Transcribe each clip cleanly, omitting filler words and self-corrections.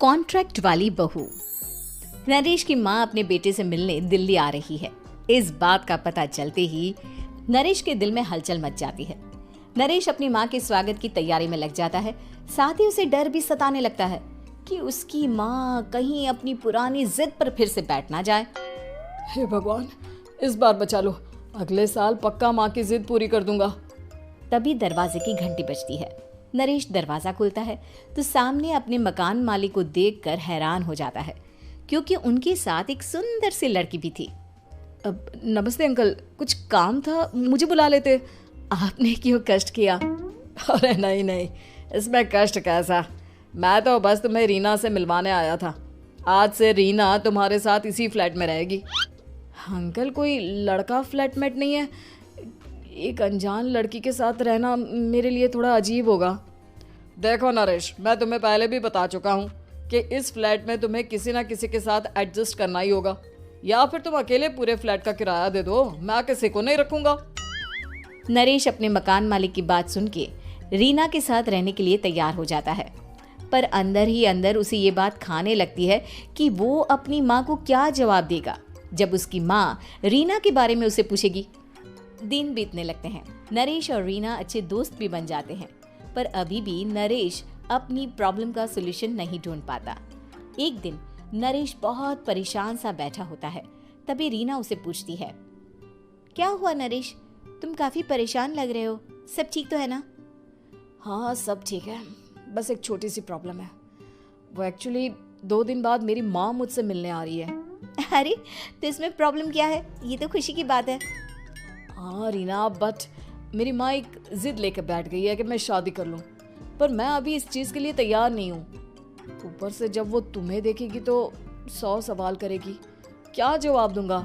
Contract वाली बहू। नरेश की माँ अपने बेटे से मिलने दिल्ली आ रही है। इस बात का पता चलते ही नरेश के दिल में हलचल मच जाती है। नरेश अपनी माँ के स्वागत की तैयारी में लग जाता है। साथ ही उसे डर भी सताने लगता है कि उसकी माँ कहीं अपनी पुरानी जिद पर फिर से बैठ ना जाए। हे भगवान, इस बार बचा लो, अगले साल पक्का माँ की जिद पूरी कर दूंगा। तभी दरवाजे की घंटी बजती है। नरेश दरवाजा खोलता है तो सामने अपने मकान मालिक को देखकर हैरान हो जाता है, क्योंकि उनके साथ एक सुंदर सी लड़की भी थी। अब नमस्ते अंकल, कुछ काम था, मुझे बुला लेते। आपने क्यों कष्ट किया? अरे नहीं नहीं, इसमें कष्ट कैसा, मैं तो बस तुम्हें रीना से मिलवाने आया था। आज से रीना तुम्हारे साथ इसी फ्लैट में रहेगी। अंकल, कोई लड़का फ्लैटमेट नहीं है? एक अनजान लड़की के साथ रहना मेरे लिए थोड़ा अजीब होगा। देखो नरेश, मैं तुम्हें पहले भी बता चुका हूँ कि इस फ्लैट में तुम्हें किसी ना किसी के साथ एडजस्ट करना ही होगा, या फिर तुम अकेले पूरे फ्लैट का किराया दे दो, मैं किसी को नहीं रखूंगा। नरेश अपने मकान मालिक की बात सुन के रीना के साथ रहने के लिए तैयार हो जाता है, पर अंदर ही अंदर उसे ये बात खाने लगती है कि वो अपनी माँ को क्या जवाब देगा जब उसकी माँ रीना के बारे में उसे पूछेगी। दिन बीतने लगते हैं। नरेश और रीना अच्छे दोस्त भी बन जाते हैं, पर अभी भी नरेश अपनी प्रॉब्लम का सॉल्यूशन नहीं ढूंढ पाता। एक दिन नरेश बहुत परेशान सा बैठा होता है। तभी रीना उसे पूछती है, क्या हुआ नरेश, तुम काफी परेशान लग रहे हो, सब ठीक तो है ना? हाँ सब ठीक है, बस एक छोटी सी प्रॉब्लम है। वो एक्चुअली 2 दिन बाद मेरी माँ मुझसे मिलने आ रही है। अरे तो इसमें प्रॉब्लम क्या है, ये तो खुशी की बात है। हाँ रीना, बट मेरी माँ एक जिद लेकर बैठ गई है कि मैं शादी कर लूँ, पर मैं अभी इस चीज़ के लिए तैयार नहीं हूँ। ऊपर से जब वो तुम्हें देखेगी तो 100 सवाल करेगी, क्या जवाब दूंगा?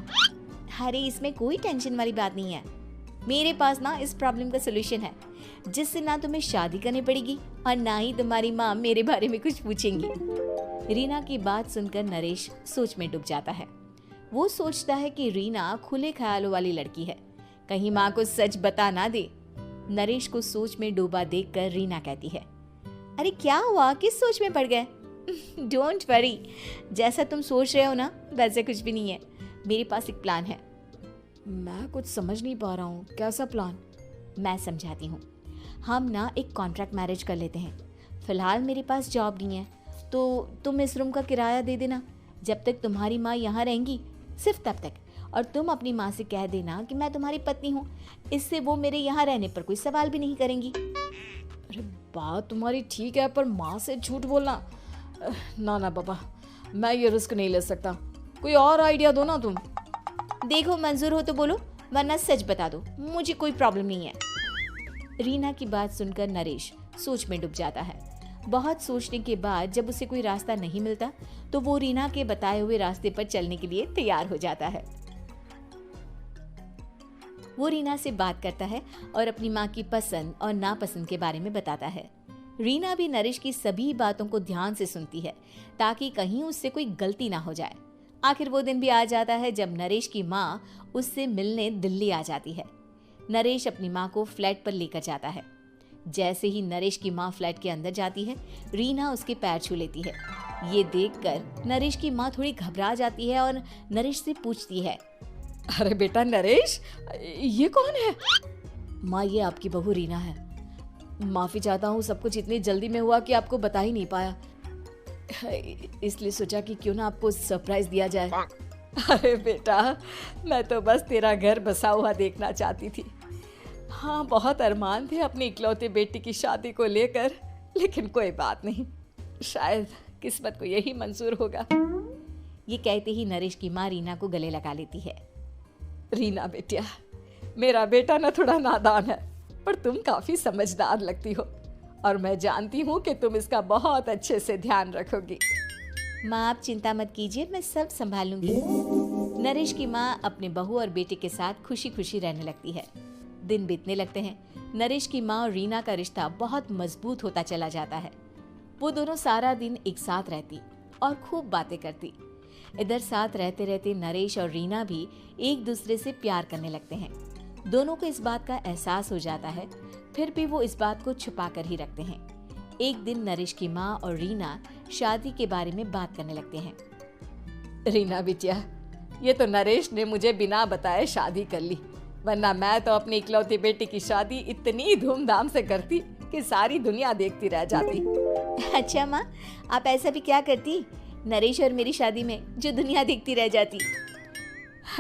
अरे इसमें कोई टेंशन वाली बात नहीं है, मेरे पास ना इस प्रॉब्लम का सलूशन है, जिससे ना तुम्हें शादी करनी पड़ेगी और ना ही तुम्हारी माँ मेरे बारे में कुछ पूछेंगी। रीना की बात सुनकर नरेश सोच में डूब जाता है। वो सोचता है कि रीना खुले ख्यालों वाली लड़की है, कहीं माँ को सच बता ना दे। नरेश को सोच में डूबा देखकर रीना कहती है, अरे क्या हुआ, किस सोच में पड़ गए? डोंट वरी, जैसा तुम सोच रहे हो ना वैसे कुछ भी नहीं है, मेरे पास एक प्लान है। मैं कुछ समझ नहीं पा रहा हूँ, कैसा प्लान? मैं समझाती हूँ। हम ना एक कॉन्ट्रैक्ट मैरिज कर लेते हैं। फिलहाल मेरे पास जॉब नहीं है, तो तुम इस रूम का किराया दे देना जब तक तुम्हारी माँ यहाँ रहेंगी, सिर्फ तब तक। और तुम अपनी माँ से कह देना कि मैं तुम्हारी पत्नी हूँ, इससे वो मेरे यहाँ रहने पर कोई सवाल भी नहीं करेंगी। अरे बात तुम्हारी ठीक है, पर माँ से झूठ बोलना, ना ना बाबा, मैं ये रिस्क नहीं ले सकता। कोई और आइडिया दो ना तुम। देखो मंजूर हो तो बोलो, वरना सच बता दो, मुझे कोई प्रॉब्लम नहीं है। रीना की बात सुनकर नरेश सोच में डूब जाता है। बहुत सोचने के बाद जब उसे कोई रास्ता नहीं मिलता तो वो रीना के बताए हुए रास्ते पर चलने के लिए तैयार हो जाता है। वो रीना से बात करता है और अपनी माँ की पसंद और नापसंद के बारे में बताता है। रीना भी नरेश की सभी बातों को ध्यान से सुनती है ताकि कहीं उससे कोई गलती ना हो जाए। आखिर वो दिन भी आ जाता है जब नरेश की माँ उससे मिलने दिल्ली आ जाती है। नरेश अपनी माँ को फ्लैट पर लेकर जाता है। जैसे ही नरेश की माँ फ्लैट के अंदर जाती है, रीना उसके पैर छू लेती है। ये देखकर नरेश की माँ थोड़ी घबरा जाती है और नरेश से पूछती है, अरे बेटा नरेश, ये कौन है? माँ, ये आपकी बहू रीना है। माफी चाहता हूँ, सब कुछ इतनी जल्दी में हुआ कि आपको बता ही नहीं पाया, इसलिए सोचा कि क्यों ना आपको सरप्राइज दिया जाए। अरे बेटा, मैं तो बस तेरा घर बसा हुआ देखना चाहती थी। हाँ, बहुत अरमान थे अपनी इकलौते बेटी की शादी को लेकर, लेकिन कोई बात नहीं, शायद किस्मत को यही मंजूर होगा। ये कहते ही नरेश की माँ रीना को गले लगा लेती है। रीना बेटिया, मेरा बेटा ना थोड़ा नादान है, पर तुम काफी समझदार लगती हो और मैं जानती हूँ कि तुम इसका बहुत अच्छे से ध्यान रखोगी। माँ आप चिंता मत कीजिए, मैं सब संभाल लूंगी। नरेश की माँ अपने बहू और बेटे के साथ खुशी खुशी रहने लगती है। दिन बीतने लगते हैं। नरेश की माँ और रीना का रिश्ता बहुत मजबूत होता चला जाता है। वो दोनों सारा दिन एक साथ रहती और खूब बातें करती। इधर साथ रहते रहते नरेश और रीना भी एक दूसरे से प्यार करने लगते हैं। दोनों को इस बात का एहसास हो जाता है, फिर भी वो इस बात को छुपा कर ही रखते हैं। एक दिन नरेश की माँ और रीना शादी के बारे में बात करने लगते हैं। रीना बिटिया, ये तो नरेश ने मुझे बिना बताए शादी कर ली, वरना मैं तो अपनी इकलौती बेटी की शादी इतनी धूमधाम से करती कि सारी दुनिया देखती रह जाती। अच्छा माँ, आप ऐसा भी क्या करती नरेश और मेरी शादी में जो दुनिया देखती रह जाती?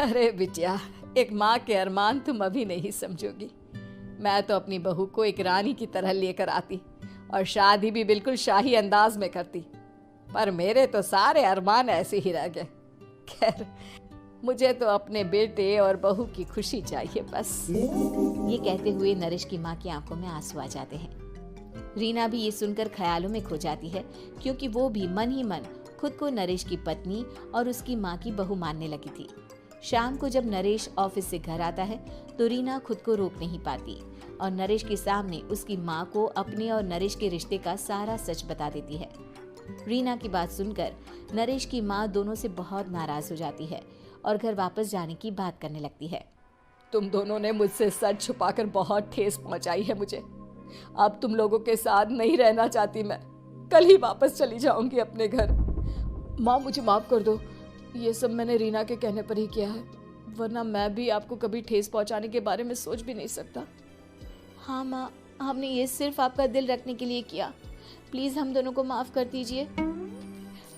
अरे बिटिया, एक माँ के अरमान तुम अभी नहीं समझोगी। मैं तो अपनी बहू को एक रानी की तरह लेकर आती और शादी भी बिल्कुल शाही अंदाज में करती, पर मेरे तो सारे अरमान ऐसे ही रह गए। खैर, मुझे तो अपने बेटे और बहू की खुशी चाहिए बस। ये कहते हुए नरेश की माँ की आंखों में आंसू आ जाते हैं। रीना भी ये सुनकर ख्यालों में खो जाती है, क्योंकि वो भी मन ही मन खुद को नरेश की पत्नी और उसकी माँ की बहू मानने लगी थी। शाम को जब नरेश ऑफिस से घर आता है तो रीना खुद को रोक नहीं पाती और नरेश के सामने उसकी माँ को अपने और नरेश के रिश्ते का सारा सच बता देती है। रीना की बात सुनकर नरेश की माँ दोनों से बहुत नाराज हो जाती है और घर वापस जाने की बात करने लगती है। तुम दोनों ने मुझसे सच छुपाकर बहुत ठेस पहुंचाई है मुझे। अब तुम लोगों के साथ नहीं रहना चाहती मैं, कल ही वापस चली जाऊंगी अपने घर। माँ, मुझे माफ कर दो, ये सब मैंने रीना के कहने पर ही किया है, वरना मैं भी आपको कभी ठेस पहुंचाने के बारे में सोच भी नहीं सकता। हाँ माँ, हमने ये सिर्फ आपका दिल रखने के लिए किया, प्लीज हम दोनों को माफ कर दीजिए।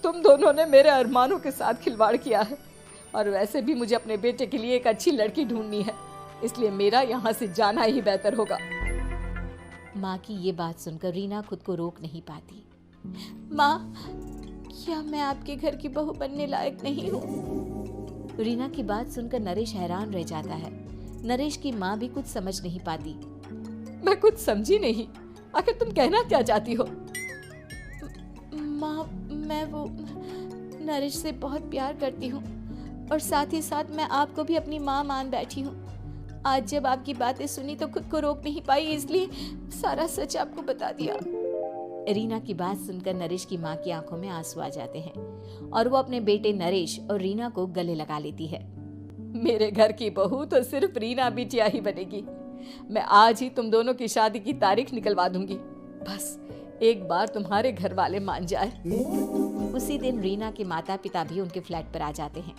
तुम दोनों ने मेरे अरमानों के साथ खिलवाड़ किया है, और वैसे भी मुझे अपने बेटे के लिए एक अच्छी लड़की ढूंढनी है, इसलिए मेरा यहाँ से जाना ही बेहतर होगा। माँ की ये बात सुनकर रीना खुद को रोक नहीं पाती। माँ, क्या मैं आपके घर की बहू बनने लायक नहीं हूँ? रीना की बात सुनकर नरेश हैरान रह जाता है। नरेश की माँ भी कुछ समझ नहीं पाती। मैं कुछ समझी नहीं, आखिर तुम कहना क्या चाहती हो? माँ, मैं वो नरेश से बहुत प्यार करती हूँ और साथ ही साथ मैं आपको भी अपनी माँ मान बैठी हूँ। आज जब आपकी बातें सुनी तो खुद को रोक नहीं पाई, इसलिए सारा सच आपको बता दिया। रीना की बात सुनकर नरेश की माँ की आंखों में आंसू आ जाते हैं और वो अपने बेटे नरेश और रीना को गले लगा लेती है। मेरे घर की बहू तो सिर्फ रीना बिटिया ही बनेगी। मैं आज ही तुम दोनों की शादी की तारीख निकलवा दूंगी, बस एक बार तुम्हारे घर वाले मान जाए। उसी दिन रीना के माता पिता भी उनके फ्लैट पर आ जाते हैं।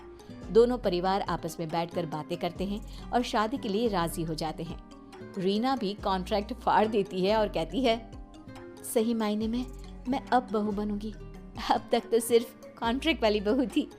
दोनों परिवार आपस में बैठकर बातें करते हैं और शादी के लिए राजी हो जाते हैं। रीना भी कॉन्ट्रैक्ट फाड़ देती है और कहती है, सही मायने में मैं अब बहू बनूंगी, अब तक तो सिर्फ कॉन्ट्रैक्ट वाली बहू थी।